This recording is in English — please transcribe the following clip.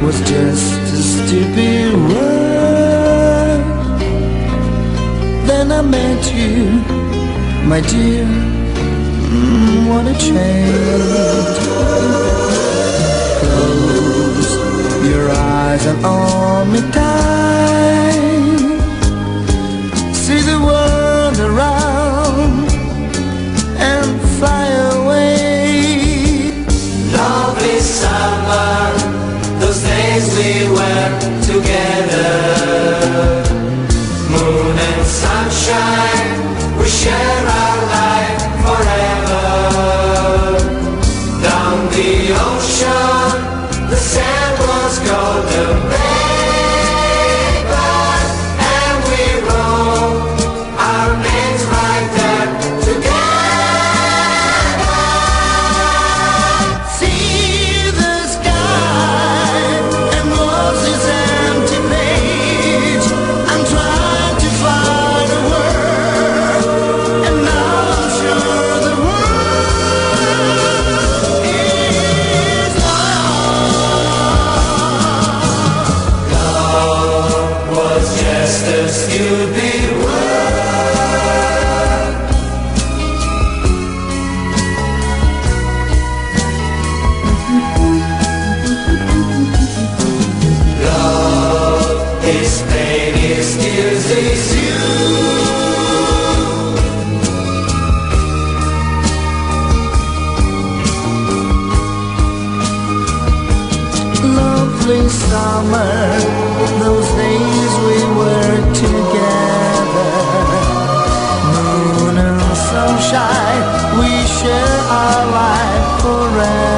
was just a stupid word. Then I met you, my dear, what a change. Close your eyes and hold me tight. See the world around and fly away. Lovely summer, those days we were together. Moon and sunshine, we share our life forever. Down the ocean, the sand was golden paper, and we wrote our names right there together. See the sky and was this empty page. I'm trying to find a word, and now I'm sure the word is love. Love was just a stupid word. Love is pain, is tears, is you. Lovely summer, those days we were together. Moon and sunshine, we share our life forever.